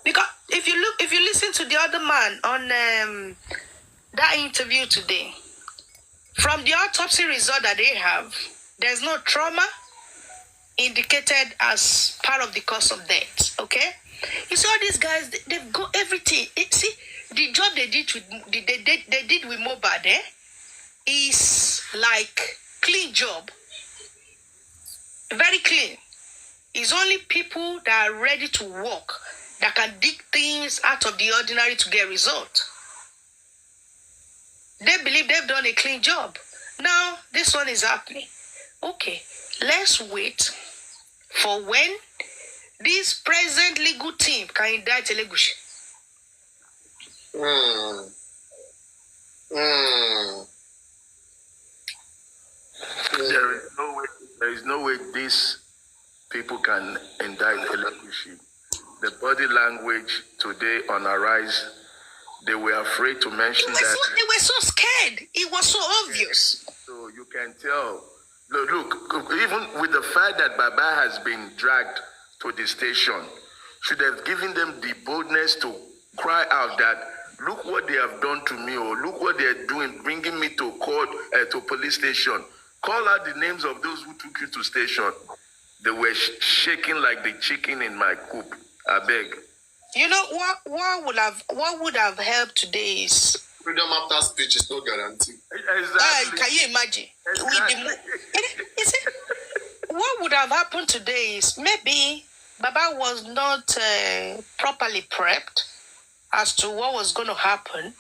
Because if you listen to the other man on that interview today, from the autopsy result that they have, there's no trauma indicated as part of the cause of death. Okay, you see all these guys, they've got everything. See the job they did with Mohbad, is like clean job, very clean. It's only people that are ready to work that can dig things out of the ordinary to get result. They believe they've done a clean job. Now, this one is happening. Okay, let's wait for when this present legal team can indict Elegushi. There is no way these people can indict Elegushi. The body language today on Arise, they were afraid to mention that. They were so scared. It was so obvious. So you can tell. Look, even with the fact that Baba has been dragged to the station, should have given them the boldness to cry out that, look what they have done to me, or look what they are doing, bringing me to court, to police station. Call out the names of those who took you to station. They were shaking like the chicken in my coop. I beg. You know what would have helped today is freedom after speech is no guarantee. Exactly. Can you imagine? Exactly. What would have happened today is maybe Baba was not properly prepped as to what was going to happen.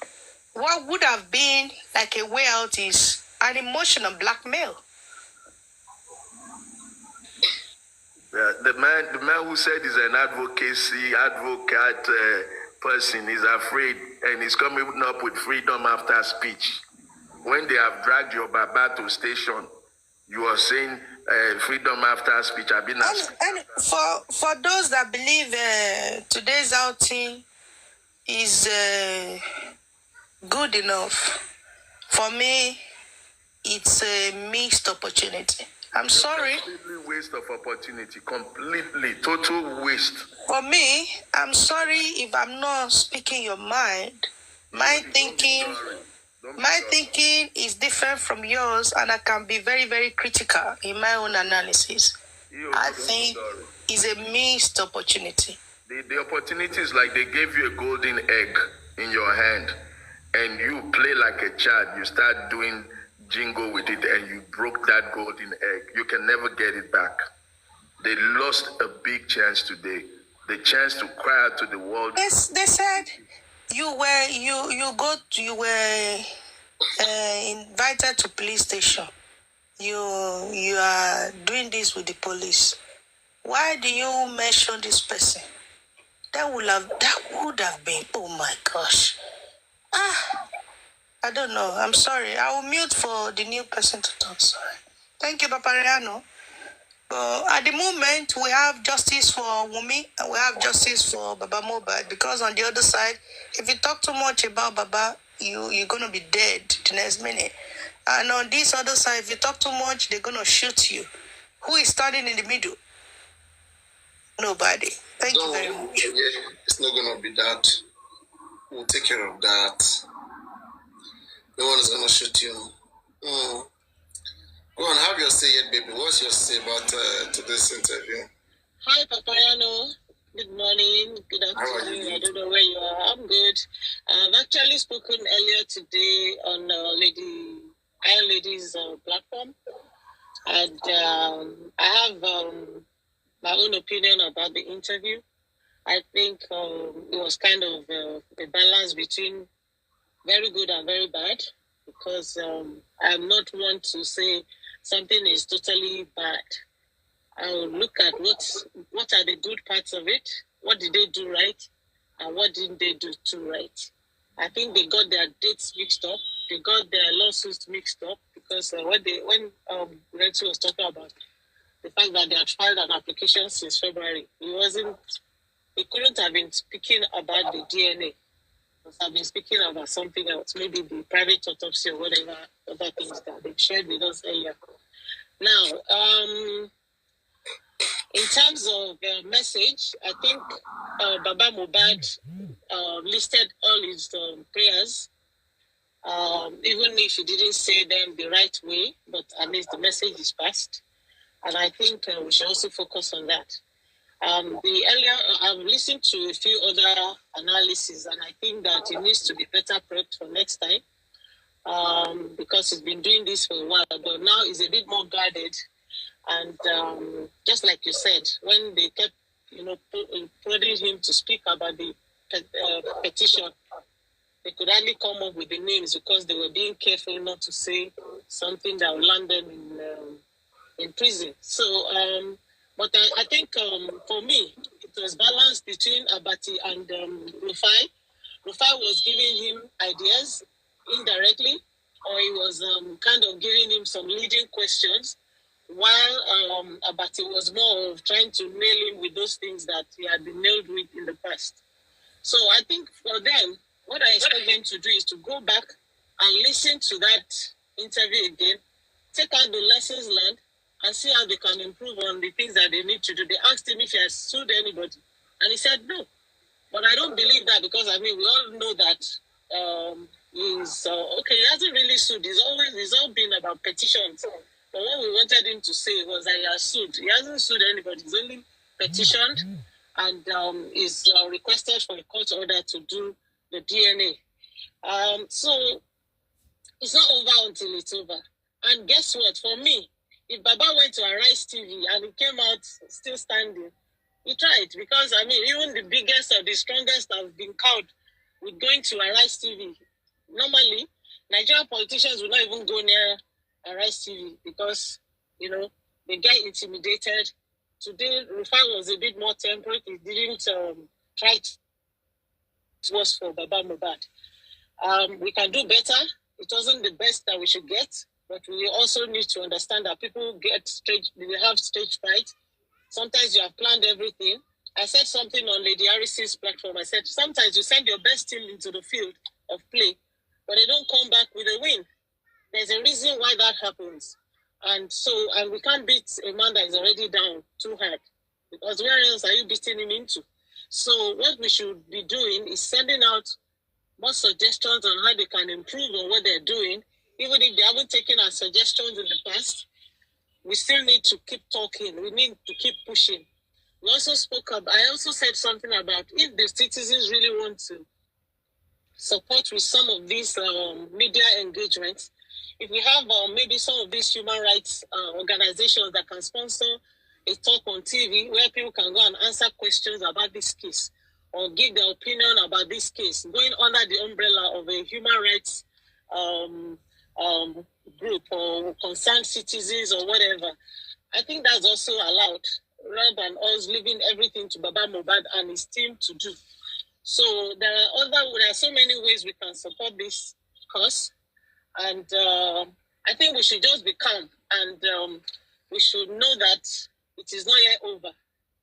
What would have been like a way out is an emotional blackmail. Yeah, the man who said he's an advocate person is afraid, and he's coming up with freedom after speech. When they have dragged your Baba to station, you are saying freedom after speech. I've been and for those that believe today's outing is good enough, for me, it's a missed opportunity. I'm sorry. Completely waste of opportunity. Completely, total waste. For me, I'm sorry if I'm not speaking your mind. My thinking is different from yours, and I can be very, very critical in my own analysis. I think it's a missed opportunity. The opportunity is like they gave you a golden egg in your hand, and you play like a child. You start doing jingle with it, and you broke that golden egg. You can never get it back. They lost a big chance today. The chance to cry out to the world. They said you were invited to police station. You are doing this with the police. Why do you mention this person? That would have been, oh my gosh. I don't know. I'm sorry. I will mute for the new person to talk. Sorry. Thank you, Papariano. At the moment, we have justice for Wumi and we have justice for Baba Mohbad, because on the other side, if you talk too much about Baba, you're going to be dead the next minute. And on this other side, if you talk too much, they're going to shoot you. Who is standing in the middle? Nobody. Thank you very much. Yeah, it's not going to be that. We'll take care of that. No one is going to shoot you. Go on, have your say yet, baby. What's your say about today's interview? Hi, Papayano. Good morning. Good afternoon. I don't know where you are. I'm good. I've actually spoken earlier today on Iron Lady's platform. And I have my own opinion about the interview. I think it was kind of a balance between very good and very bad, because I'm not one to say something is totally bad. I will look at what are the good parts of it, what did they do right, and what didn't they do too right. I think they got their dates mixed up, they got their lawsuits mixed up, because when Renzi was talking about the fact that they had filed an application since February, he couldn't have been speaking about the DNA. I've been speaking about something else, maybe the private autopsy or whatever other things that they've shared with us earlier. Now, In terms of message, I think Baba Mohbad listed all his prayers, even if he didn't say them the right way, but at least the message is passed. And I think we should also focus on that. I've listened to a few other analyses, and I think that it needs to be better prepped for next time, because he's been doing this for a while, but now he's a bit more guarded. And just like you said, when they kept, prodding him to speak about the petition, they could hardly come up with the names because they were being careful not to say something that would land them in prison. So, but I think for me, it was balanced between Abati and Rufai. Rufai was giving him ideas indirectly, or he was kind of giving him some leading questions, while Abati was more of trying to nail him with those things that he had been nailed with in the past. So I think for them, what I expect them to do is to go back and listen to that interview again, take out the lessons learned, and see how they can improve on the things that they need to do. They asked him if he has sued anybody, and he said no. But I don't believe that, because we all know that he's okay. He hasn't really sued. It's all been about petitions. But what we wanted him to say was that he has sued. He hasn't sued anybody. He's only petitioned, and is requested for a court order to do the DNA. So it's not over until it's over. And guess what? For me, if Baba went to Arise TV and he came out still standing, he tried. Because, even the biggest or the strongest have been cowed with going to Arise TV. Normally, Nigerian politicians will not even go near Arise TV because, they get intimidated. Today, Rufai was a bit more temperate. He didn't try to. It was for Baba Mohbad. We can do better. It wasn't the best that we should get, but we also need to understand that people they have stage fright. Sometimes you have planned everything. I said something on Lady Harris's platform. I said, sometimes you send your best team into the field of play, but they don't come back with a win. There's a reason why that happens. And we can't beat a man that is already down too hard, because where else are you beating him into? So what we should be doing is sending out more suggestions on how they can improve on what they're doing. Even if they haven't taken our suggestions in the past, we still need to keep talking. We need to keep pushing. I also said something about if the citizens really want to support with some of these media engagements, if we have maybe some of these human rights organizations that can sponsor a talk on TV where people can go and answer questions about this case or give their opinion about this case, going under the umbrella of a human rights group or concerned citizens or whatever, I think that's also allowed, rather than us leaving everything to Baba Mohbad and his team to do. So there are so many ways we can support this cause, and I think we should just be calm, and we should know that it is not yet over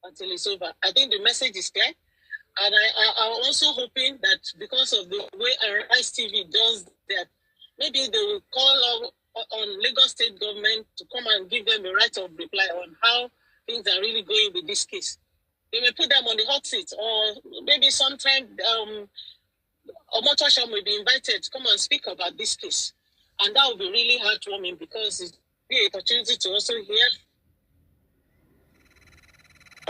until it's over. I think the message is clear, and I'm also hoping that because of the way Arise TV does that, maybe they will call on Lagos State government to come and give them a right of reply on how things are really going with this case. They may put them on the hot seat, or maybe sometime Omotosha may be invited to come and speak about this case. And that would be really heartwarming, because it's an opportunity to also hear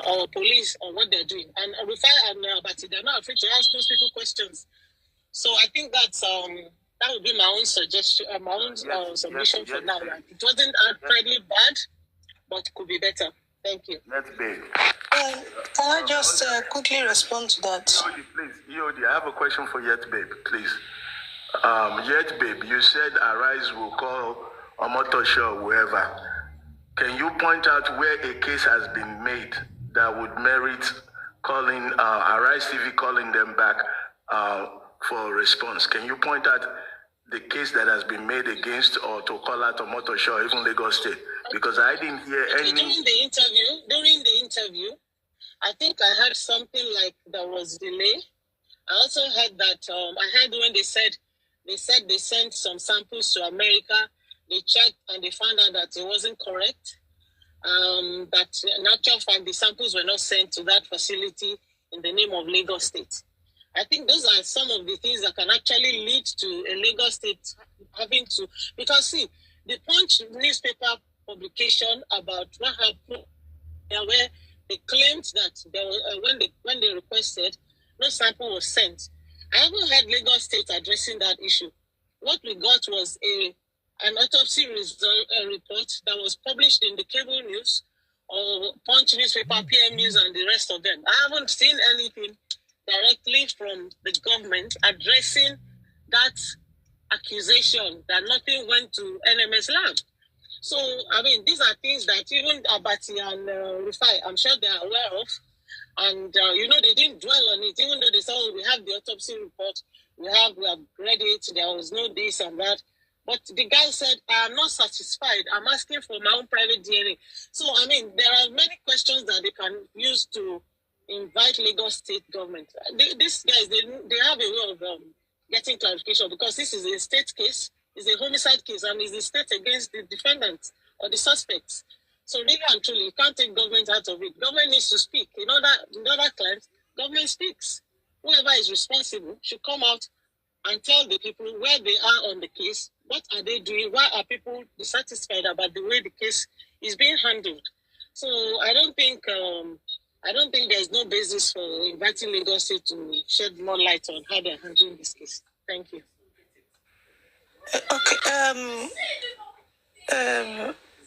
our police on what they're doing. And Rufai and Abati, they're not afraid to ask those people questions. So I think that's that would be my own suggestion, my own submission for now. Like, it wasn't entirely bad, but could be better. Thank you. Let's beg. Can I just quickly respond to that? EOD, I have a question for Yet Babe, please. Yet Babe, you said Arise will call Omotosha or whoever. Can you point out where a case has been made that would merit calling Arise TV calling them back for a response? Can you point out the case that has been made against or to call out Omotosha or even Lagos State? Because I didn't hear any. During the interview, I think I heard something like there was delay. I also heard that I heard when they said they sent some samples to America. They checked and they found out that it wasn't correct. that in actual fact the samples were not sent to that facility in the name of Lagos State. I think those are some of the things that can actually lead to a Lagos State having to, because see, the Punch newspaper publication about what happened, where they claimed that there was, when they requested, no sample was sent. I haven't heard Lagos State addressing that issue. What we got was an autopsy report that was published in the cable news or Punch newspaper, PM News, and the rest of them. I haven't seen anything directly from the government addressing that accusation that nothing went to NMS lab. So, I mean, these are things that even Abati and Rufai, I'm sure they are aware of. And, they didn't dwell on it, even though they said, oh, we have the autopsy report, we have read it, there was no this and that. But the guy said, I am not satisfied. I'm asking for my own private DNA. So, I mean, there are many questions that they can use to invite Lagos State government. These guys, they have a way of getting clarification, because this is a state case, it's a homicide case, and it's the state against the defendants or the suspects. So really and truly, you can't take government out of it. Government needs to speak. In other claims, government speaks. Whoever is responsible should come out and tell the people where they are on the case. What are they doing? Why are people dissatisfied about the way the case is being handled? So I don't think there's no basis for inviting Lagos State to shed more light on how they're handling this case. Thank you. Okay.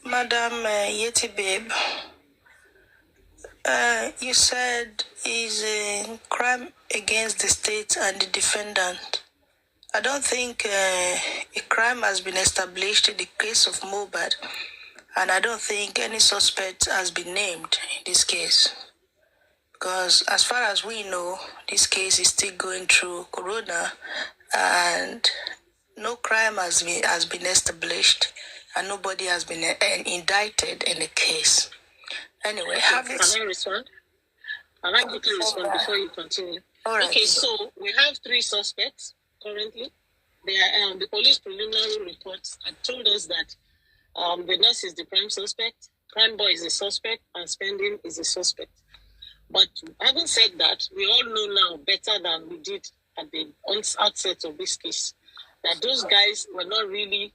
Madam Yeti Babe, you said is a crime against the state and the defendant. I don't think a crime has been established in the case of Mohbad, and I don't think any suspect has been named in this case. Because as far as we know, this case is still going through Corona, and no crime has been established, and nobody has been indicted in the case. Anyway, can I respond? Can I quickly respond before you continue? All right. Okay, so we have 3 suspects currently. They are, the police preliminary reports had told us that the nurse is the prime suspect, crime boy is a suspect, and spending is a suspect. But having said that, we all know now better than we did at the outset of this case that those guys were not really,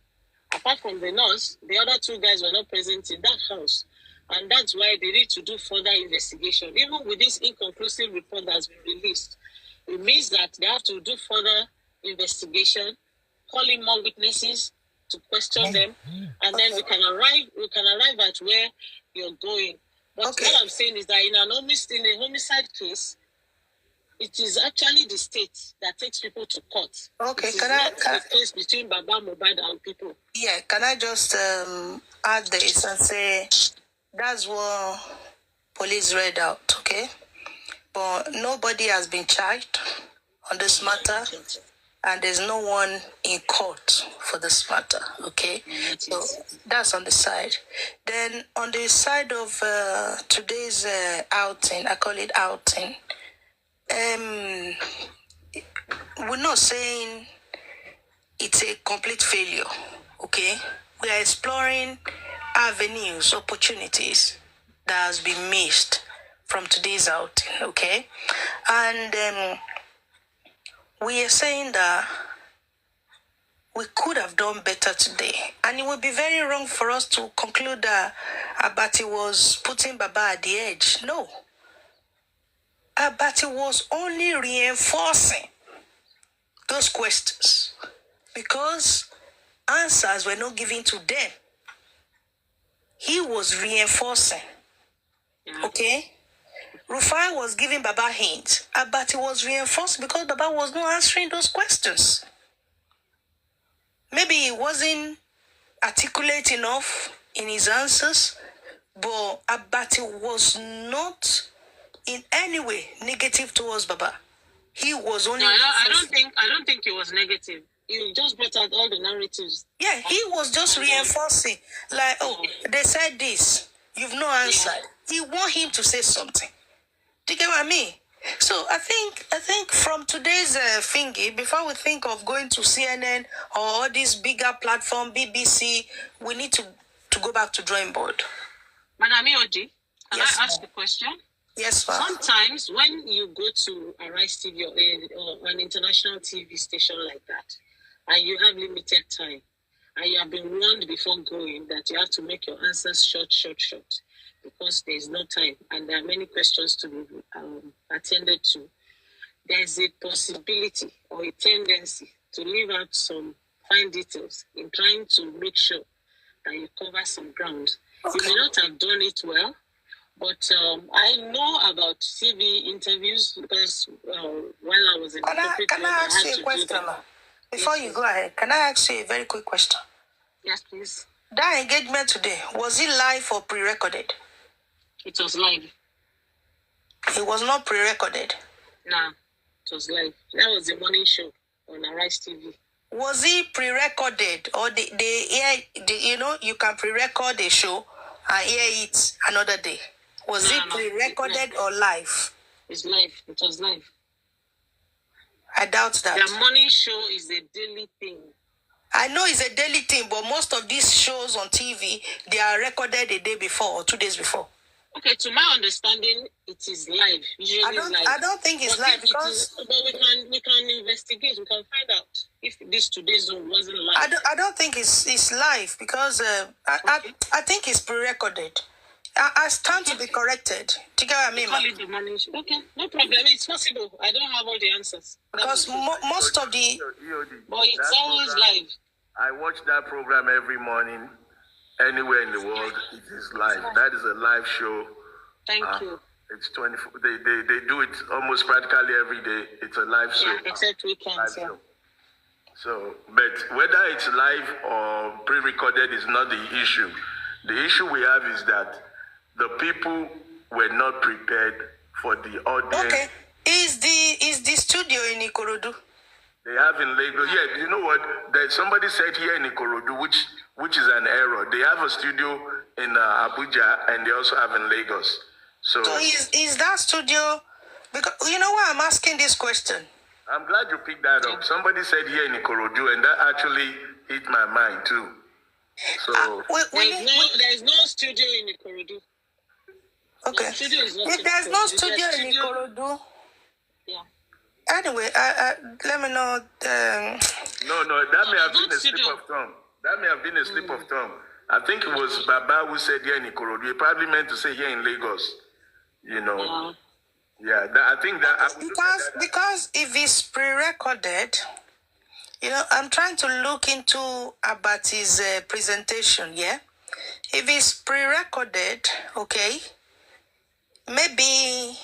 apart from the nurse, the other 2 guys were not present in that house. And that's why they need to do further investigation. Even with this inconclusive report that's been released, it means that they have to do further investigation, call in more witnesses to question them, and then we can arrive at where you're going. But what I'm saying is that in a homicide case, it is actually the state that takes people to court. Okay, can I the case between Baba Mohbad and people? Yeah, can I just add this and say that's what police read out, okay? But nobody has been charged on this matter, and there's no one in court for this matter, okay? So that's on the side. Then on the side of today's outing, I call it outing, we're not saying it's a complete failure, okay? We are exploring avenues, opportunities that has been missed from today's outing, okay? And we are saying that we could have done better today. And it would be very wrong for us to conclude that Abati was putting Baba at the edge. No. Abati was only reinforcing those questions because answers were not given to them. He was reinforcing. Okay? Rufai was giving Baba hints, but he was reinforced because Baba was not answering those questions. Maybe he wasn't articulate enough in his answers, but Abati was not in any way negative towards Baba. He was only. No, I don't think he was negative. You just brought out all the narratives. Yeah, he was just reinforcing. Like, oh, they said this. You've no answer. He want him to say something. Do you get what I mean? So I think from today's thingy, before we think of going to CNN or this bigger platform, BBC, we need to go back to drawing board. Madam Iodi, can Yes, I ask ma'am. a question? Yes, ma'am. Sometimes when you go to Arise TV or an international TV station like that, and you have limited time, and you have been warned before going that you have to make your answers short, because there is no time, and there are many questions to be attended to, there is a possibility or a tendency to leave out some fine details in trying to make sure that you cover some ground. Okay. You may not have done it well, but I know about TV interviews because while I was in the corporate Can world, I I ask had you to a do question, that. ma'am? Before you go ahead, can I ask you a very quick question? Yes, please. That engagement today, was it live or pre-recorded? It was live. It was not pre-recorded. Nah, it was live. That was the morning show on Arise TV. Was it pre-recorded or you can pre-record a show and hear it another day? Was it pre-recorded or live? It's live. It was live. I doubt that. The morning show is a daily thing. I know it's a daily thing, but most of these shows on TV, they are recorded a day before or 2 days before. Okay, to my understanding, it is live. Usually I don't think it's live because. But we can investigate. We can find out if this today's zone wasn't live. I don't think it's live because I think it's pre-recorded. I stand to be corrected. Do you get what I mean? Call it the morning show. Okay, no problem. It's possible. I don't have all the answers. Because most of the. But it's always live. I watch that program every morning, anywhere in the world. It is live. That is a live show. Thank you. It's 24. They do it almost practically every day. It's a live show. Yeah, except weekends. Yeah. So, but whether it's live or pre-recorded is not the issue. The issue we have is that the people were not prepared for the audience. Okay. Is the studio in Ikorodu? They have in Lagos. Yeah, you know what? Somebody said here in Ikorodu, which is an error. They have a studio in Abuja and they also have in Lagos. So is that studio? Because you know why I'm asking this question. I'm glad you picked that up. Somebody said here in Ikorodu, and that actually hit my mind too. So there is no studio in Ikorodu. Okay. If there's no studio in Ikorodu. Yeah. Anyway, let me know. No, that may have been a slip of tongue. That may have been a slip of tongue. I think it was Baba who said here in Ikorodu. He probably meant to say here in Lagos. You know. Yeah, I think that. Because if it's pre-recorded, I'm trying to look into about his presentation. Yeah, if it's pre-recorded, okay, maybe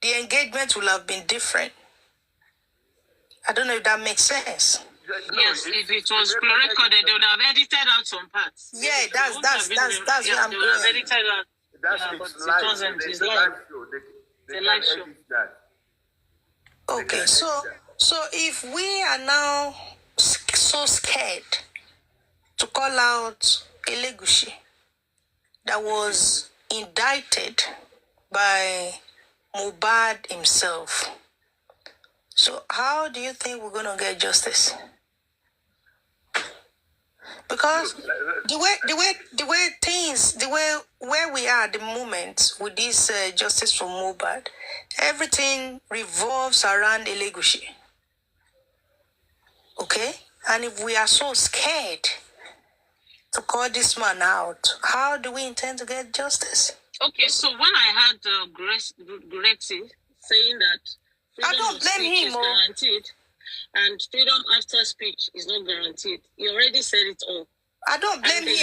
the engagement will have been different. I don't know if that makes sense. Yes, if it was pre-recorded, they would have edited out some parts. Yeah, that's what I'm doing. Edited out. It's live. It's live. It's a live show. Okay, so if we are now so scared to call out Elegushi that was indicted by Mohbad himself, so how do you think we're gonna get justice? Because where we are at the moment with this justice from Mohbad, everything revolves around Elegushi. Okay? And if we are so scared to call this man out, how do we intend to get justice? Okay, so when I had Grexy saying that freedom of speech is guaranteed and freedom after speech is not guaranteed, he already said it all. I don't blame him. They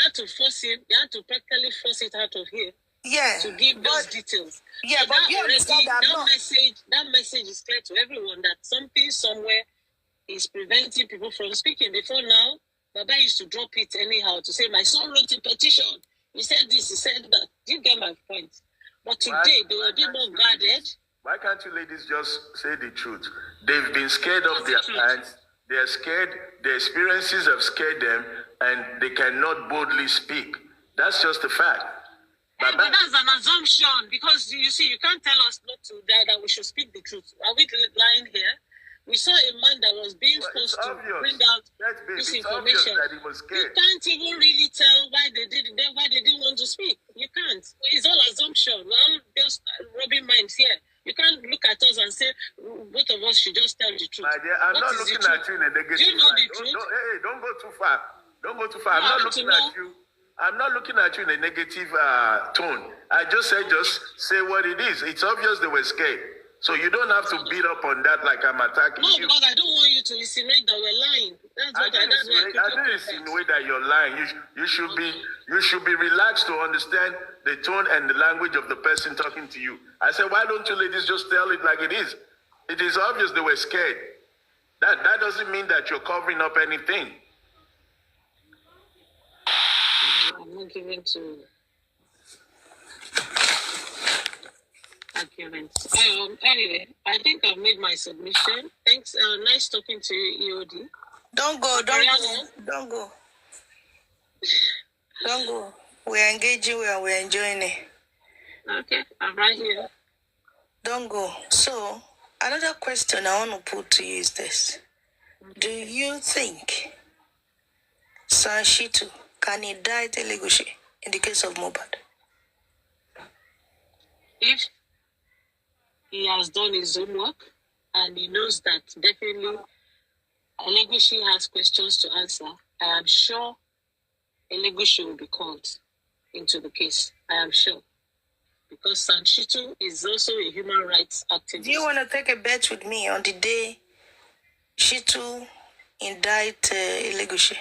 had to force him. They had to practically force it out of here. Yeah. To give those details. Yeah, so but you understand that message is clear to everyone that something somewhere is preventing people from speaking. Before now, Baba used to drop it anyhow to say, my son wrote a petition. He said this, he said that. You get my point. But today, they were a bit more guarded. Why can't you ladies just say the truth? They've been scared of their parents. They're scared. Their experiences have scared them, and they cannot boldly speak. That's just a fact. But that's an assumption, because you see, you can't tell us not to that we should speak the truth. Are we lying here? We saw a man that was being forced to bring out this information. That he was scared. You can't even really tell why they didn't want to speak. You can't. It's all assumption. We're all just rubbing minds here. You can't look at us and say both of us should just tell the truth. My dear, I'm not looking at you in a negative Do you know light. the truth? Don't go too far. Don't go too far. I'm not looking at you. I'm not looking at you in a negative tone. I just said, just say what it is. It's obvious they were scared. So you don't have to beat up on that like I'm attacking you. No, because I don't want you to insinuate that we're lying. I didn't insinuate that you're lying. You should be relaxed to understand the tone and the language of the person talking to you. I said, why don't you ladies just tell it like it is? It is obvious they were scared. That doesn't mean that you're covering up anything. I'm not giving to arguments. Anyway, I think I've made my submission. Thanks. Nice talking to you, EOD. Don't go. We're engaging. We're enjoying it. Okay, I'm right here. Don't go. So, another question I want to put to you is this. Do you think Sanshitu can indict Elegushi in the case of Mohbad? If he has done his homework and he knows that definitely Elegushi has questions to answer, I am sure Elegushi will be called into the case. I am sure. Because Sanshitu is also a human rights activist. Do you want to take a bet with me on the day Shitu indict Elegushi?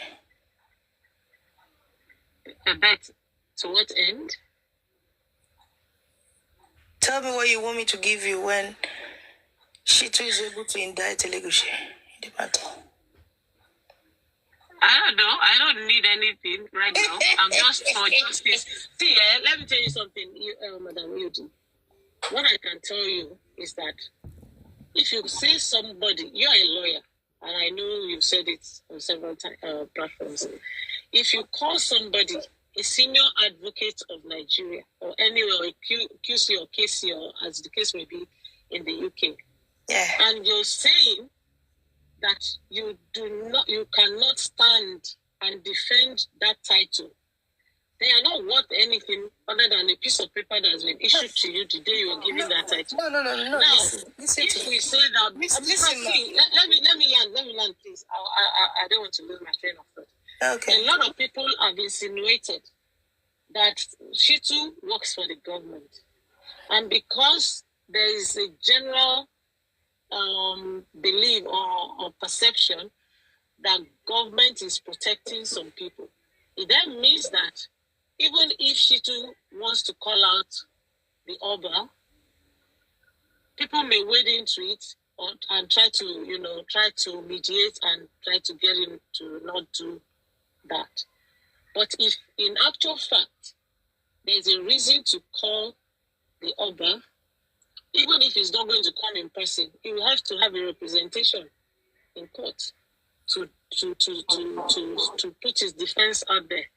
A bet? To what end? Tell me what you want me to give you when Shitu is able to indict Elegushi in the matter. I don't know. I don't need anything right now. I'm just for justice. See, let me tell you something, Madam Yudi. What I can tell you is that if you say somebody, you're a lawyer, and I know you've said it on several platforms. If you call somebody a senior advocate of Nigeria, or anywhere, QC or KC, or as the case may be in the UK, and you're saying that you cannot stand and defend that title, they are not worth anything other than a piece of paper that has been issued to you the day you were given that title. No. Now, listen if we say that, let me land, please. I don't want to lose my train of thought. Okay. A lot of people have insinuated that Shitu works for the government, and because there is a general belief or perception that government is protecting some people, it then means that even if Shitu wants to call out the Oba, people may wade into it and try to mediate and try to get him to not do that. But if in actual fact there's a reason to call the Oba, even if he's not going to come in person, he will have to have a representation in court to put his defense out there.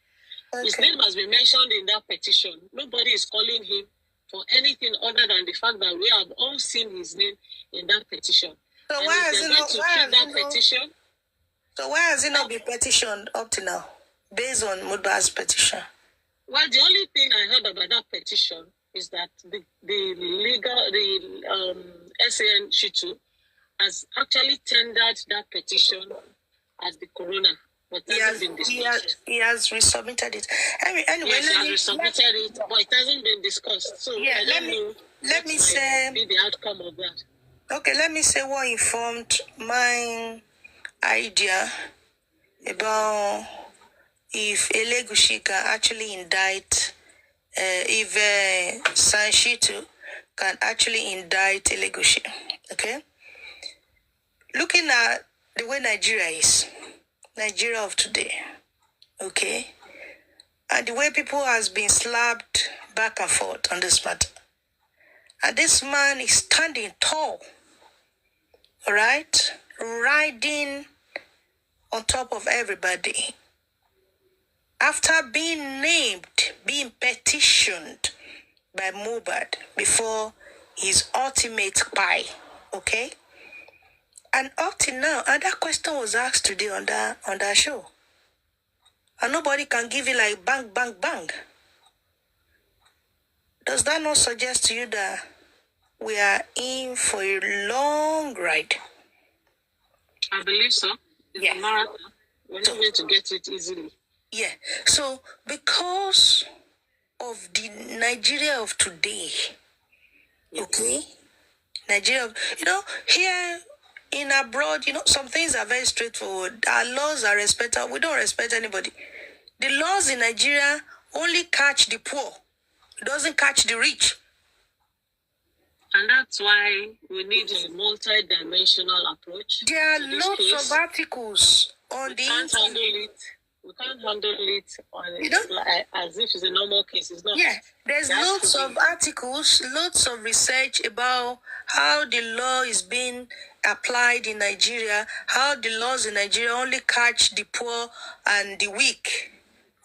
Okay. His name has been mentioned in that petition. Nobody is calling him for anything other than the fact that we have all seen his name in that petition. So and why has it not been petitioned up to now, based on Mohbad's petition? Well, the only thing I heard about that petition is that the SAN Shitu has actually tendered that petition as the coroner, but it hasn't been discussed. He has resubmitted it. Anyway, yes, he has resubmitted it, but it hasn't been discussed. So yeah, let me say be the outcome of that. Okay, let me say what informed my idea about if Elegushi can actually indict, if Sanshitu can actually indict Elegushi. Okay? Looking at the way Nigeria of today, okay, and the way people has been slapped back and forth on this matter, and this man is standing tall, all right, riding on top of everybody. After being named, being petitioned by Mohbad before his ultimate pie, okay? And up till now, and that question was asked today on that show. And nobody can give you like bang, bang, bang. Does that not suggest to you that we are in for a long ride? I believe so. It's a marathon. We're not going to get it easily. Yeah. So because of the Nigeria of today, okay? Nigeria, here in abroad, some things are very straightforward. Our laws are respected. We don't respect anybody. The laws in Nigeria only catch the poor. It doesn't catch the rich. And that's why we need a multi-dimensional approach. There are lots of articles on the internet. We can't handle it as if it's a normal case. It's not. Yeah, there's lots of articles, lots of research about how the law is being applied in Nigeria, how the laws in Nigeria only catch the poor and the weak.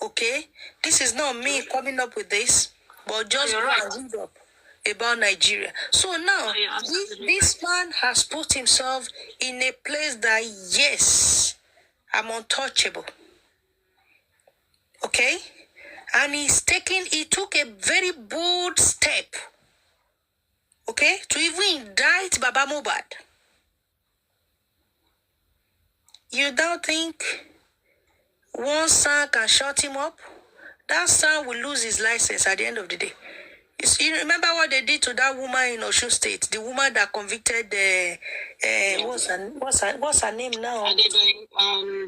Okay? This is not me coming up with this, but just read up about Nigeria. So now, this man has put himself in a place that, yes, I'm untouchable. Okay? And he took a very bold step, okay, to even indict Baba Mohbad. You don't think one son can shut him up? That son will lose his license at the end of the day. You remember what they did to that woman in Osun State? The woman that convicted what's her name now?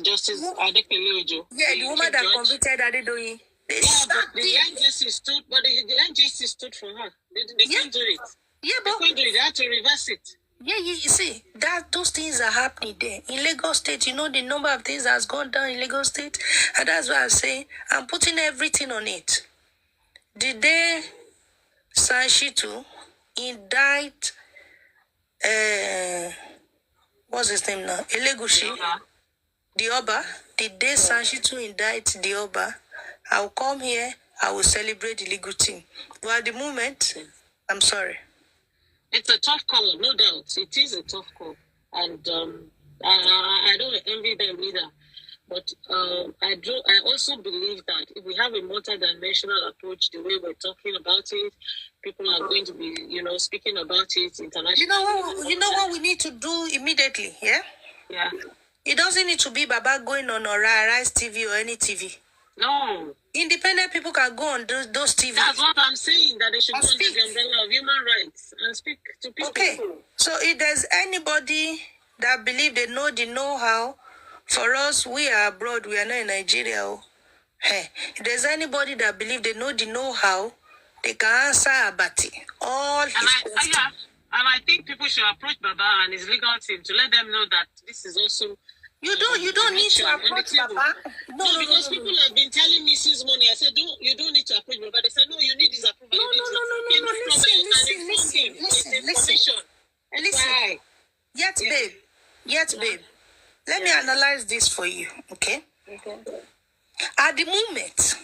Justice Adekunle. Yeah, the woman that convicted Adedoyin. But the NJC stood for her. They can't do it. Yeah, they can't do it. They have to reverse it. Yeah, you see, those things are happening there. In Lagos State, the number of things that has gone down in Lagos State. And that's why I'm saying, I'm putting everything on it. The day Sanshitu indict, what's his name now? Elegushi, the Oba. The day Sanshitu indict the Oba, I will come here, I will celebrate the legal team. But at the moment, I'm sorry. It's a tough call, no doubt. It is a tough call. And I don't envy them either. But I also believe that if we have a multi-dimensional approach, the way we're talking about it, people are going to be, speaking about it internationally. You know what we need to do immediately, yeah? Yeah. It doesn't need to be Baba going on Rise TV or any TV. No. Independent people can go on those TVs. That's what I'm saying, that they should go under the umbrella of human rights and speak to people. Okay. So if there's anybody that believe they know the know-how, for us, we are abroad, we are not in Nigeria. Hey, if there's anybody that believe they know the know-how, they can answer Abati. All his questions. And I think people should approach Baba and his legal team to let them know that this is also... You don't need to approach Baba. No, because people have been telling me since morning. I said, you don't need to approach Baba. They said, no, you need his approval. No. Listen. Yet, babe. Let me analyze this for you, okay? At the moment,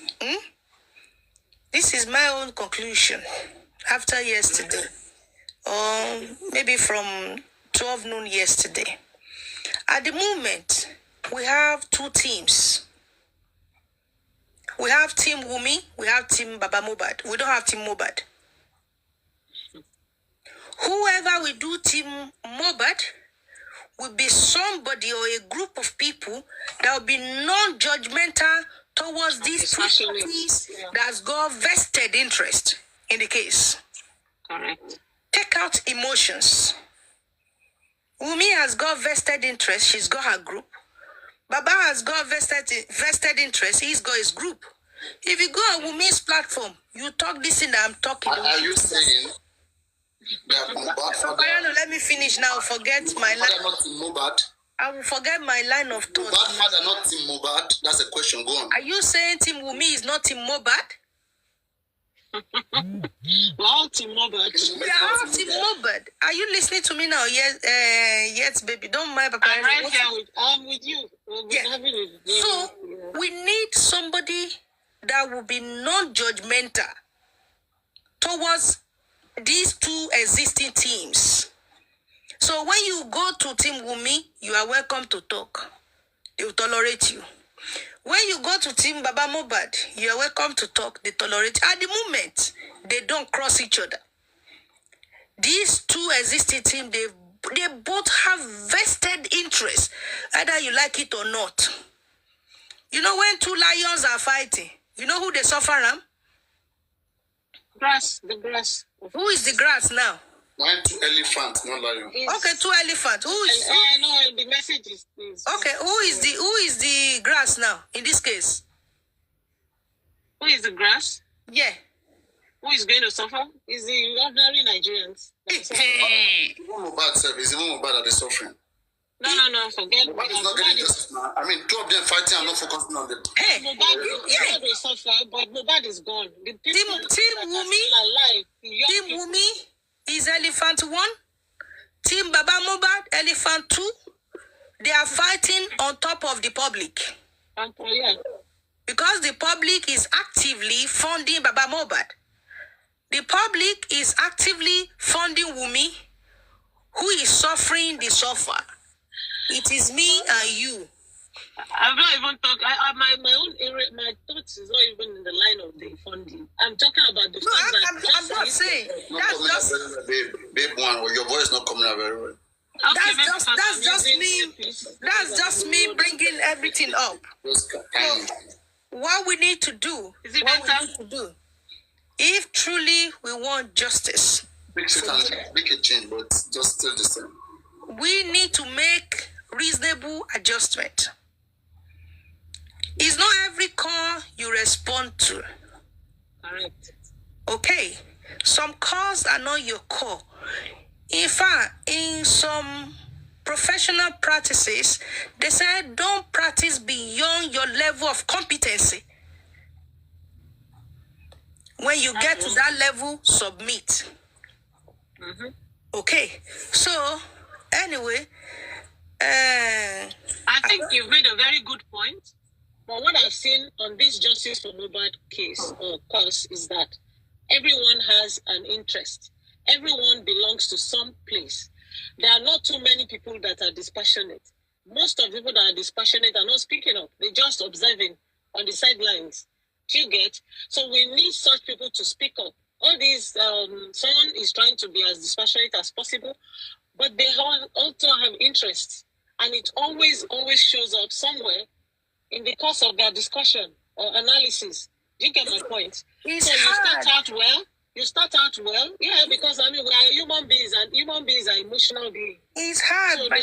this is my own conclusion after yesterday, or maybe from 12 noon yesterday. At the moment, we have two teams. We have Team Wumi, we have Team Baba Mohbad. We don't have Team Mohbad. Whoever we do Team Mohbad will be somebody or a group of people that will be non-judgmental towards these two parties that's got vested interest in the case. Correct. Take out emotions. Wumi has got vested interest. She's got her group. Baba has got vested interest. He's got his group. If you go on Wumi's platform, you talk this thing that I'm talking about. Are you saying that Mohbad? Let me finish now. Forget my line. Not in Mohbad. I will forget my line of thought. Mohbad father not Team Mohbad. That's a question. Go on. Are you saying Team Wumi is not Team Mohbad? Well, Team Mohbad. We are all Team Mohbad. Are you listening to me now? Yes, baby. Don't mind, Papa. I'm right here with you. So we need somebody that will be non-judgmental towards these two existing teams. So when you go to Team Wumi, you are welcome to talk. They will tolerate you. When you go to Team Baba Mohbad, you are welcome to talk. They tolerate. At the moment, they don't cross each other. These two existing teams, they both have vested interests, either you like it or not. You know, when two lions are fighting, you know who they suffer from? Grass, the grass. Who is the grass now? Why two elephants, not lion? Okay, two elephants. Who is? No, the message is. Okay, who is the grass now in this case? Who is the grass? Yeah. Who is going to suffer? Is the ordinary Nigerians. Mohbad is even Mohbad that is suffering. No, forget Mohbad is not getting justice now. I mean, two of them fighting and not focusing on them. Hey, Mohbad will suffer, but Mohbad is gone. The people Team Wumi, alive. Team Wumi is elephant 1. Team Baba Mohbad, elephant 2. They are fighting on top of the public. Yeah. Because the public is actively funding Baba Mohbad. The public is actively funding Wumi, who is suffering the suffer. It is me and you. I'm not even talking. My own area, my thoughts is not even in the line of the funding. I'm talking about the fact that I'm not saying. That's just babe one, or your voice not coming out very well. Okay, that's just me bringing everything up. So, what we need to do, if truly we want justice, Make a change, but just still the same. We need to make reasonable adjustment. It's not every call you respond to. Correct. Okay, some calls are not your call. In fact, in some professional practices, they say don't practice beyond your level of competency. When you get to that level, submit. Mm-hmm. Okay, so anyway, I think you've made a very good point. But what I've seen on this Justice for Mohbad case or cause is that everyone has an interest. Everyone belongs to some place. There are not too many people that are dispassionate. Most of the people that are dispassionate are not speaking up. They're just observing on the sidelines. Do you get? So we need such people to speak up. All these, someone is trying to be as dispassionate as possible, but they also have interests. And it always shows up somewhere in the course of their discussion or analysis. Do you get my point? It's so hard. You start out well, yeah, because I mean we are human beings and human beings are emotional beings. It's hard, so but